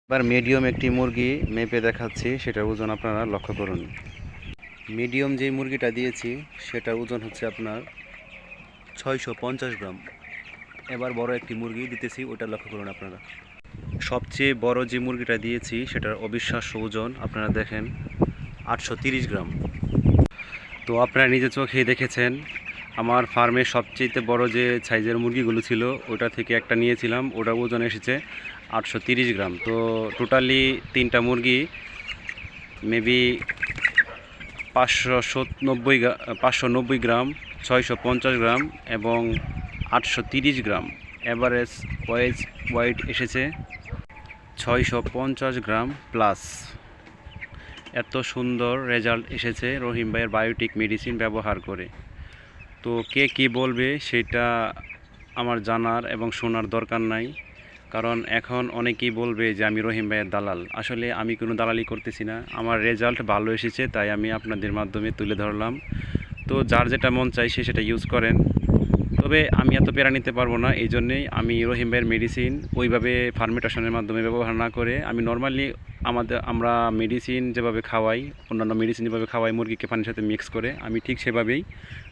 এবার মিডিয়াম একটি মুরগি মেপে দেখাচ্ছি, সেটার ওজন আপনারা লক্ষ্য করুন। মিডিয়াম যে মুরগিটা দিয়েছি সেটার ওজন হচ্ছে আপনার 650 গ্রাম। এবার বড় একটি মুরগি দিতেছি, ওটা লক্ষ্য করুন আপনারা। সবচেয়ে বড় যে মুরগিটা দিয়েছি সেটার অবিশ্বাস্য ওজন আপনারা দেখেন 830 গ্রাম। তো আপনারা নিজের চোখে দেখেছেন, আমার ফার্মে সবচেয়ে বড় যে সাইজের মুরগিগুলো ছিল ওটা থেকে একটা নিয়েছিলাম, ওটার ওজন এসেছে 830 গ্রাম। তো টোটালি তিনটা মুরগি মেবি 590 গ্রাম, 650 গ্রাম এবং 830 গ্রাম। অ্যাভারেজ ওয়েট এসেছে 650 গ্রাম প্লাস। এত সুন্দর রেজাল্ট এসেছে রহিম ভাইয়ের বায়োটিক মেডিসিন ব্যবহার করে। তো কে কী বলবে সেটা আমার জানার এবং শোনার দরকার নাই, কারণ এখন অনেকেই বলবে যে আমি রহিম ভাইয়ের দালাল। আসলে আমি কোনো দালালি করতেছি না, আমার রেজাল্ট ভালো এসেছে তাই আমি আপনাদের মাধ্যমে তুলে ধরলাম। তো যার যেটা মন চাই সে সেটা ইউজ করেন, তবে আমি এত পেরা নিতে পারবো না। এই জন্যেই আমি রহিম ভাইয়ের মেডিসিন ওইভাবে ফার্মেন্টেশনের মাধ্যমে ব্যবহার না করে আমি নর্মালি আমরা মেডিসিন যেভাবে খাওয়াই, অন্যান্য মেডিসিন যেভাবে খাওয়াই মুরগিকে পানির সাথে মিক্স করে, আমি ঠিক সেভাবেই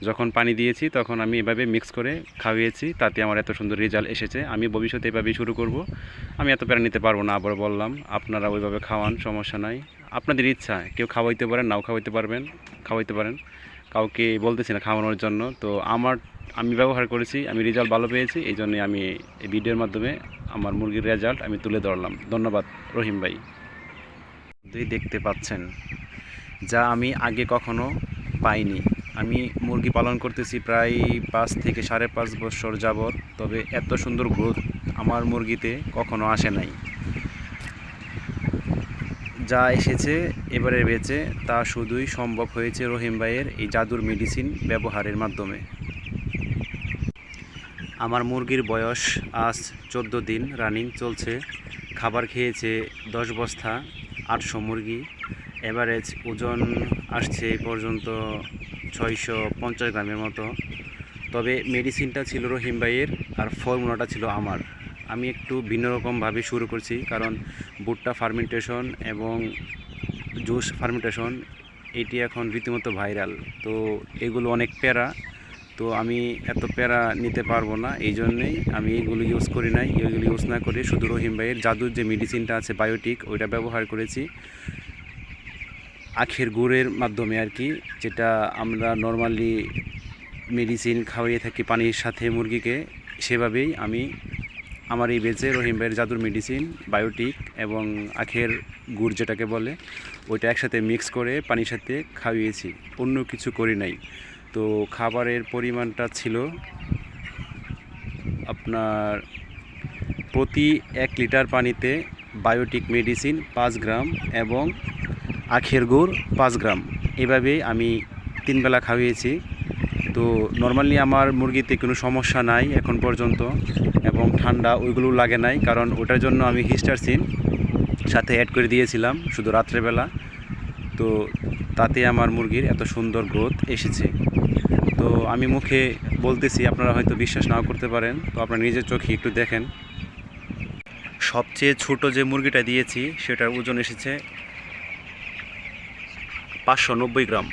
যখন পানি দিয়েছি তখন আমি এভাবে মিক্স করে খাওয়িয়েছি, তাতে আমার এত সুন্দর রেজাল্ট এসেছে। আমি ভবিষ্যতে এভাবেই শুরু করব। আমি এত পেরা নিতে পারবো না, আবার বললাম আপনারা ওইভাবে খাওয়ান, সমস্যা নাই। আপনাদের ইচ্ছা, কেউ খাওয়াইতে পারেন, নাও খাওয়াইতে পারেন, কাউকে বলতেছি না খাওয়ানোর জন্য। তো আমি ব্যবহার করেছি, আমি রেজাল্ট ভালো পেয়েছি, এই জন্যে আমি এই ভিডিওর মাধ্যমে আমার মুরগির রেজাল্ট আমি তুলে ধরলাম। ধন্যবাদ রহিম ভাই। দেখতে পাচ্ছেন যা আমি আগে কখনো পাইনি। আমি মুরগি পালন করতেছি প্রায় 5 থেকে 5.5 বছর যাবৎ, তবে এত সুন্দর গ্রোথ আমার মুরগিতে কখনো আসে নাই। যা এসেছে এবারে বেঁচে তা শুধুই সম্ভব হয়েছে রহিম ভাইয়ের এই জাদুর মেডিসিন ব্যবহারের মাধ্যমে। আমার মুরগির বয়স আজ 14 দিন রানিং চলছে। খাবার খেয়েছে 10 বস্তা, 800 মুরগি। এভারেজ ওজন আসছে এই পর্যন্ত 650 গ্রামের মতো। তবে মেডিসিনটা ছিল রহিম ভাইয়ের আর ফর্মুলাটা ছিল আমার। আমি একটু ভিন্ন রকমভাবে শুরু করছি, কারণ ভুট্টা ফার্মেন্টেশন এবং জুস ফার্মেন্টেশন এটি এখন রীতিমতো ভাইরাল। তো এগুলো অনেক প্যারা, তো আমি এত প্যারা নিতে পারবো না, এই জন্যেই আমি এগুলো ইউজ করি নাই। এগুলো ইউজ না করে শুধু রহিম ভাইয়ের জাদুর যে মেডিসিনটা আছে বায়োটিক, ওইটা ব্যবহার করেছি আখের গুড়ের মাধ্যমে আর কি, যেটা আমরা নর্মালি মেডিসিন খাওয়াইয়ে থাকি পানির সাথে মুরগিকে, সেভাবেই আমি আমার এই বেচে রহিম ভাইয়ের জাদুর মেডিসিন বায়োটিক এবং আখের গুড় যেটাকে বলে, ওইটা একসাথে মিক্স করে পানির সাথে খাওয়িয়েছি, অন্য কিছু করি নাই। তো খাবারের পরিমাণটা ছিল আপনার প্রতি 1 লিটার পানিতে বায়োটিক মেডিসিন 5 গ্রাম এবং আখের গুড় 5 গ্রাম, এভাবেই আমি 3 বেলা খাওয়িয়েছি। তো নর্মালি আমার মুরগিতে কোনো সমস্যা নাই এখন পর্যন্ত, এবং ঠান্ডা ওইগুলো লাগে নাই, কারণ ওটার জন্য আমি হিস্টারসিন সাথে অ্যাড করে দিয়েছিলাম শুধু রাত্রেবেলা। তো তাতে আমার মুরগির এত সুন্দর গ্রোথ এসেছে। তো আমি মুখে বলতেছি, আপনারা হয়তো বিশ্বাস নাও করতে পারেন, তো আপনারা নিজের চোখে একটু দেখেন। সবচেয়ে ছোট যে মুরগিটা দিয়েছি সেটার ওজন এসেছে 590 গ্রাম।